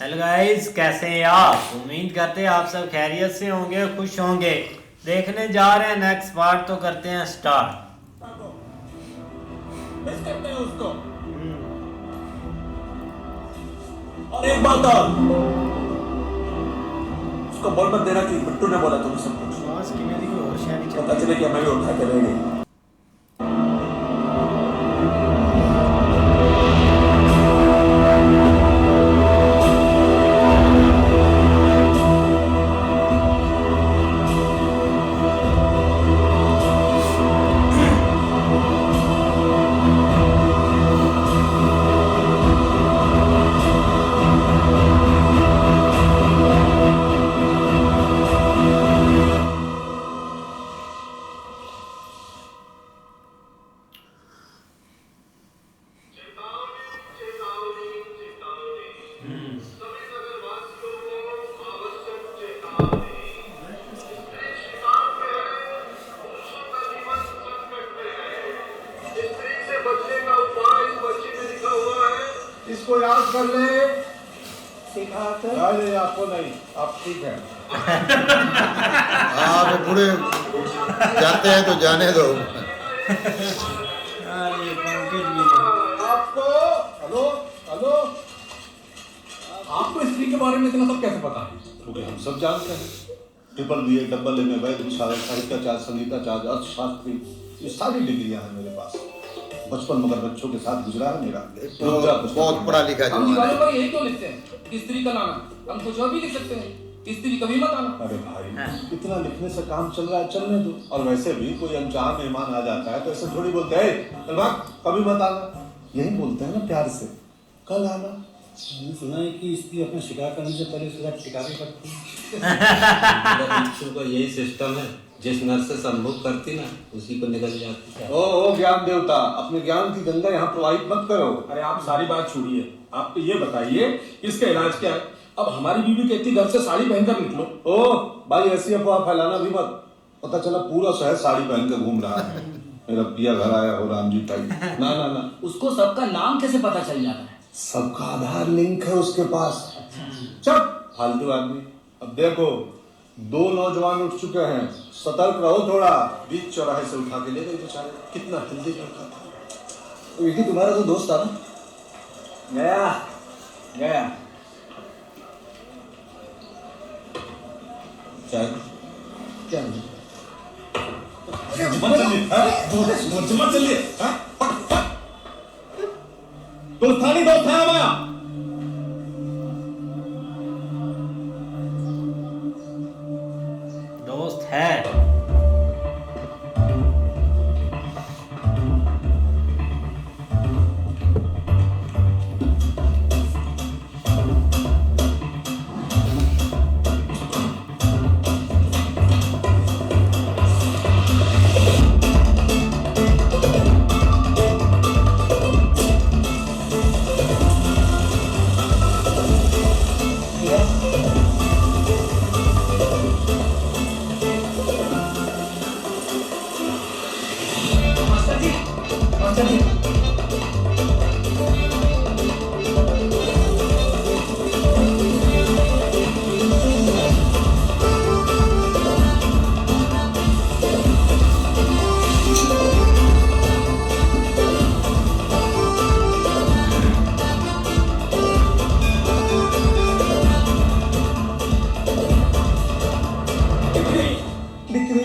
Hello guys, कैसे हैं आप? उम्मीद करते हैं आप सब खैरियत से होंगे, खुश होंगे। देखने जा रहे हैं नेक्स्ट पार्ट, तो करते हैं स्टार्ट। मिस करते हैं उसको। और एक बात और, उसको बोल मत देना कि बिट्टू ने बोला तुम्हें सब कुछ। पता चले कि हमें भी उठा के ले गई। इसको याद कर ले। नहीं आपको नहीं, आप ठीक है। आप बूढ़े जाते हैं तो जाने दो। आपको हेलो हेलो, आपको स्त्री के बारे में इतना सब कैसे पता है? क्योंकि हम सब जानते हैं। ट्रिपल BA, डबल MA, वैध विशारद, साहित्याचार्य, संगीताचार्य, अर्थशास्त्री, ये सारी डिग्रियां हैं मेरे पास। बचपन मगर बच्चों के साथ गुजरा है मेरा। बहुत पढ़ा लिखा हम निकालों पर यही क्यों लिखते हैं स्त्री का नाम? हम कुछ और भी लिख सकते हैं, स्त्री कभी मत आना। अरे भाई, इतना लिखने से काम चल रहा है, चलने दो। और वैसे भी कोई अनजान मेहमान आ जाता है तो ऐसे थोड़ी बोलते हैं चल भाग, कभी मत आना। यही बोलते हैं ना प्यार से, कल आना। मैंने सुना है कि स्त्री अपना शिकार करने से पहले उसके साथ टिका भी करती है। का यही सिस्टम है, जिस नर से संभोग करती ना उसी को निकल जाती है। ओ ज्ञान देवता, अपने ज्ञान की गंगा यहाँ प्रवाहित मत करो। अरे आप सारी बात छोड़िए, आप तो ये बताइए इसका इलाज क्या है? अब हमारी बीवी कहती घर से साड़ी पहनकर निकलो। ओ भाई, ऐसी अफवाह फैलाना भी मत। पता चला पूरा शहर साड़ी पहन के घूम रहा है। मेरा पिया घर आया हो राम जी भाई। ना ना ना, उसको सबका नाम कैसे पता चल जाता है? सबका आधार लिंक है उसके पास। चुप फालतू आदमी। अब देखो, 2 नौजवान उठ चुके हैं, सतर्क रहो थोड़ा। बीच चौराहे से उठा के ले गए बेचारे। कितना हेल्दी लड़का था। तो विकी तुम्हारा तो दोस्त था ना? गया क्या मत चलिए, मत चलिए। दोस्त था नहीं, दोस्त था हमारा। दोस्त है।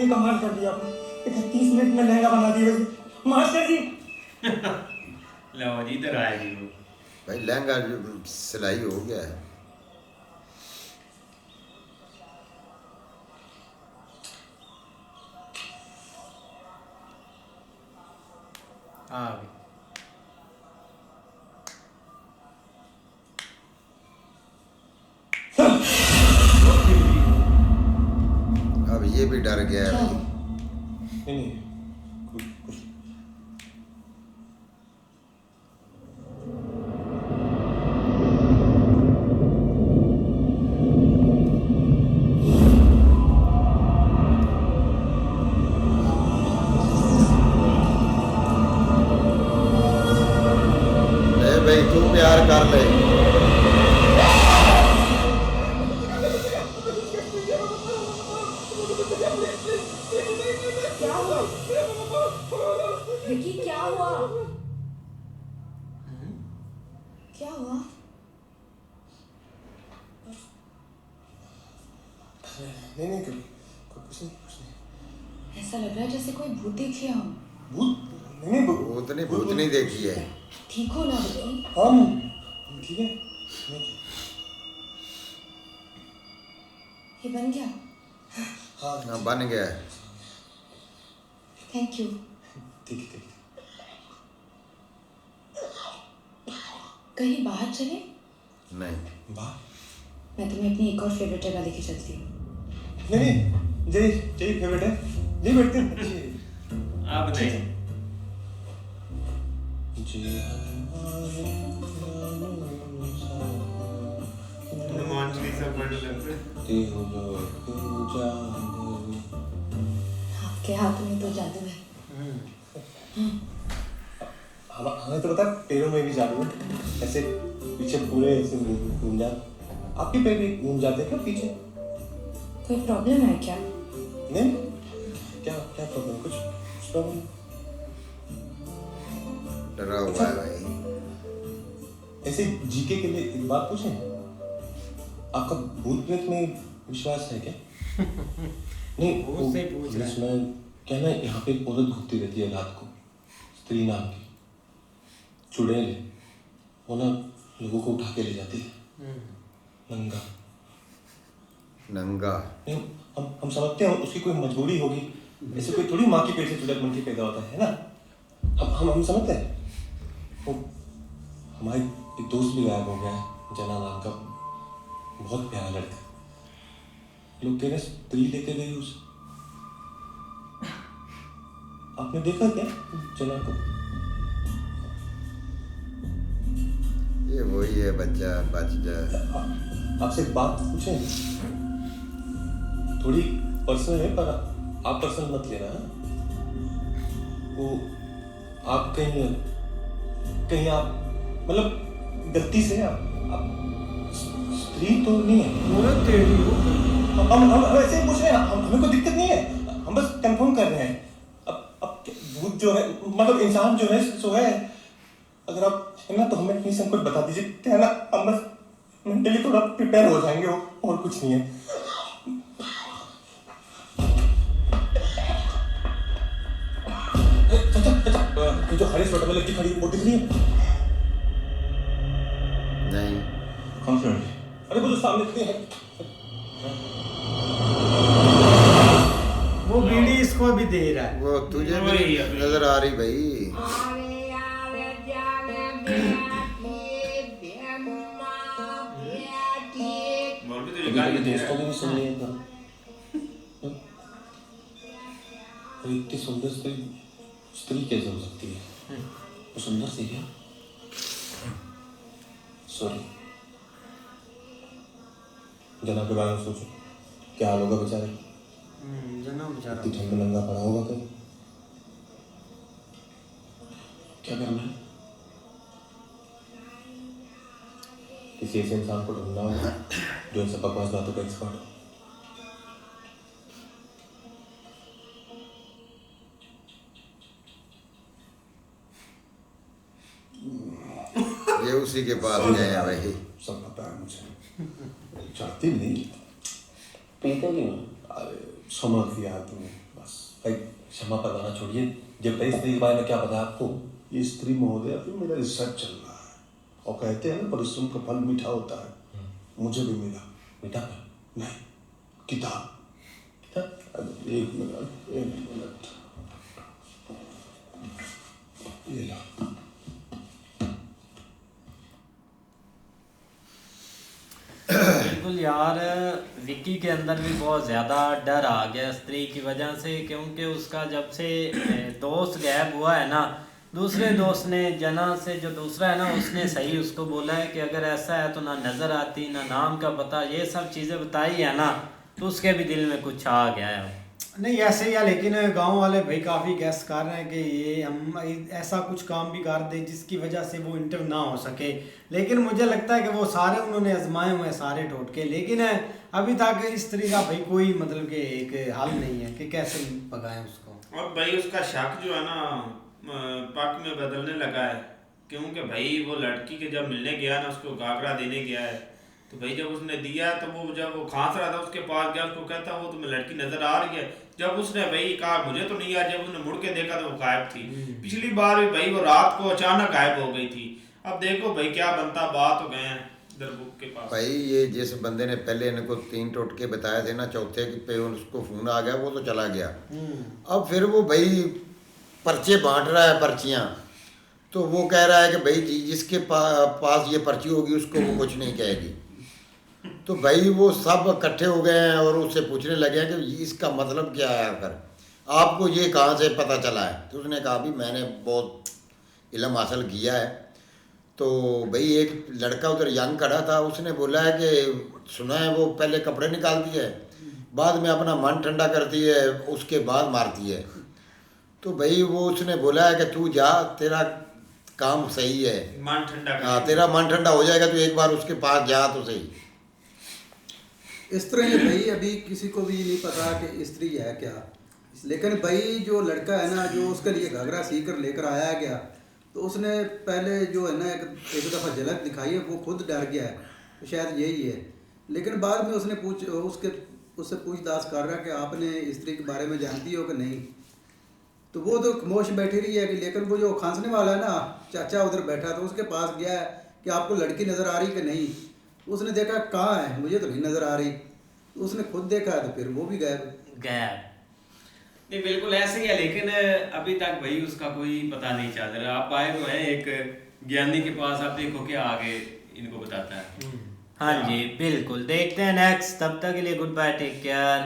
कमाल कर दिया आपने। 30 मिनट में लहंगा बना दिया मास्टर जी। लो जी, इधर आएगी वो। भाई लहंगा सिलाई हो गया है। हाँ अब ये भी डर गया है भाई। नहीं कुछ भाई तू प्यार कर ले। नहीं नहीं कुछ नहीं। ऐसा लग रहा है जैसे कोई भूत देख लिया हो। भूत नहीं भूतनी देखी है। ठीक हो ना विकी? हम ठीक है। ये बन गया? हाँ बन गया है। Thank you. ठीक है। कहीं बाहर चले? नहीं बाहर मैं तुम्हें अपनी एक और फेवरेट जगह लेके चलती हूँ। नहीं जय जय फेवरेट है, नहीं बैठते अब नहीं। आपके हाथों में तो जादू है। हमें तो पता है पैरों में भी जादू है, ऐसे पीछे पूरे ऐसे घूम जाते। आपके पैर भी घूम जाते हैं क्या पीछे? कोई प्रॉब्लम है क्या? नहीं क्या क्या प्रॉब्लम? कुछ प्रॉब्लम? डरा हुआ है भाई। ऐसे जीके के लिए एक बात पूछें, आपका भूत प्रेत में विश्वास है क्या? नहीं भूत से पूछ रहा है। इसमें क्या ना, यहाँ पे एक औरत घूमती रहती है रात को, स्त्री नाम की, चुड़ैल है। वो ना लोगों को उठा के ले जाती है नंगा। नहीं हम समझते हैं उसकी कोई मजबूरी होगी, ऐसे कोई थोड़ी माँ की पेट से चुड़ैल बन के पैदा होता है ना। हम समझते हैं। वो हमारे एक दोस्त भी गायब हो गया है, जना नाम का, बहुत प्यारा लड़का। लोग कह रहे स्त्री लेके गई उसे। आपने देखा क्या जना को? ये वही है बच्चा, बच जा। आपसे एक बात पूछें, थोड़ी पर्सनल है पर आप पर्सनल मत लेना। वो आप कहीं आप मतलब गलती से आप स्त्री तो नहीं है? हम ऐसे ही पूछ रहे हैं, हमें कोई दिक्कत नहीं है, हम बस कंफर्म कर रहे हैं। अब भूत जो है मतलब इंसान जो है सो है, अगर आप है ना तो हमें प्लीज हमको बता दीजिए, क्या है ना, हम बस मेंटली थोड़ा प्रिपेयर हो जाएंगे, और कुछ नहीं है। चाचा जो हरी स्वेटर में लड़की खड़ी वो दिख रही है? नहीं कौन सी लड़की? अरे वो जो सामने खड़ी है। वो बीड़ी इसको भी दे रहा है। वो तुझे भी नजर आ रही भाई। दोस्तों ने भी सुन लिया था। इतनी सुंदर स्त्री कैसे हो सकती है? वो सुंदर सी है। सॉरी, जना के बारे में सोचो, क्या हाल होगा बेचारे। जना बेचारा इतनी ठंड में नंगा पड़ा होगा कहीं। क्या करना है? किसी ऐसे इंसान को ढूंढना होगा जो इन सब बकवास बातों का एक्सपर्ट हो। ये उसी के पास गए हैं भाई। सब पता है मुझे। चाहती नहीं पीते क्यों? अरे क्षमा किया तुमने, बस भाई क्षमा करवाना छोड़िए। जब तक स्त्री के बारे में क्या पता है आपको? ये स्त्री महोदय, अभी मेरा रिसर्च चल रहा है और कहते हैं ना परिश्रम का फल मीठा होता है। मुझे भी मिला। मीठा फल नहीं, किताब। एक मिनट ये लो। बिल्कुल यार, विक्की के अंदर भी बहुत ज़्यादा डर आ गया स्त्री की वजह से, क्योंकि उसका जब से दोस्त गायब हुआ है ना, दूसरे दोस्त ने जना से, जो दूसरा है ना, उसने सही उसको बोला है कि अगर ऐसा है तो ना नज़र आती ना नाम का पता, ये सब चीज़ें बताई है ना, तो उसके भी दिल में कुछ आ गया है। नहीं ऐसे ही है, लेकिन गांव वाले भाई काफ़ी गैस कर रहे हैं कि ये हम ऐसा कुछ काम भी कर दे जिसकी वजह से वो इंटर ना हो सके। लेकिन मुझे लगता है कि वो सारे उन्होंने आजमाए हुए सारे टोटके, लेकिन अभी तक इस तरह का भाई कोई मतलब कि एक हल नहीं है कि कैसे भगाएं उसको। और भाई उसका शक जो है ना पक में बदलने लगा है, क्योंकि भाई वो लड़की के जब मिलने गया ना, उसको घाघरा देने गया है, तो भाई जब उसने दिया तो वो जब वो खांस रहा था उसके पास गया, उसको कहता वो तुम्हें लड़की नजर आ रही है। जब उसने भाई कहा मुझे तो नहीं आ, जब उसने मुड़ के देखा तो वो गायब थी। पिछली बार भी भाई वो रात को अचानक गायब हो गई थी। अब देखो भाई क्या बनता, बात हो गए हैं दरबुक के पास। भाई ये जिस बंदे ने पहले इनको 3 टोटके बताए थे ना, चौथे पे उसको फोन आ गया, वो तो चला गया। अब फिर वो भाई पर्चे बांट रहा है, पर्चियाँ, तो वो कह रहा है कि भाई जी जिसके पास ये पर्ची होगी उसको वो कुछ नहीं कहेगी। तो भाई वो सब इकट्ठे हो गए हैं और उससे पूछने लगे हैं कि इसका मतलब क्या है, आकर आपको ये कहाँ से पता चला है। तो उसने कहा भी मैंने बहुत इल्म हासिल किया है। तो भाई एक लड़का उधर यंग खड़ा था, उसने बोला है कि सुना है वो पहले कपड़े निकालती है, बाद में अपना मन ठंडा करती है, उसके बाद मारती है। तो भाई वो उसने बोला है कि तू जा, तेरा काम सही है, मन ठंडा हाँ तेरा मन ठंडा हो जाएगा, तो एक बार उसके पास जा तो सही। इस तरह ही भाई अभी किसी को भी नहीं पता कि स्त्री है क्या, लेकिन भाई जो लड़का है ना जो उसके लिए घाघरा सीकर लेकर आया गया, तो उसने पहले जो है ना एक दफ़ा झलक दिखाई है, वो खुद डर गया है, तो शायद यही है। लेकिन बाद में उसने उससे पूछताछ कर रहा है कि आपने स्त्री के बारे में जानती हो कि नहीं। तो वो तो खामोश बैठी रही है कि, लेकिन वो जो खांसने वाला है ना चाचा उधर बैठा, तो उसके पास गया है कि आपको लड़की नज़र आ रही कि नहीं। तो उसने देखा कहाँ है, मुझे तो नहीं नज़र आ रही। तो उसने खुद देखा तो फिर वो भी गायब। नहीं बिल्कुल ऐसे ही है, लेकिन अभी तक भाई उसका कोई पता नहीं चल रहा। आप आए तो हैं एक ज्ञानी के पास, आप देखो क्या आगे इनको बताता है। हाँ जी बिल्कुल, देखते हैं नेक्स्ट। तब तक के लिए गुड बाय, टेक केयर।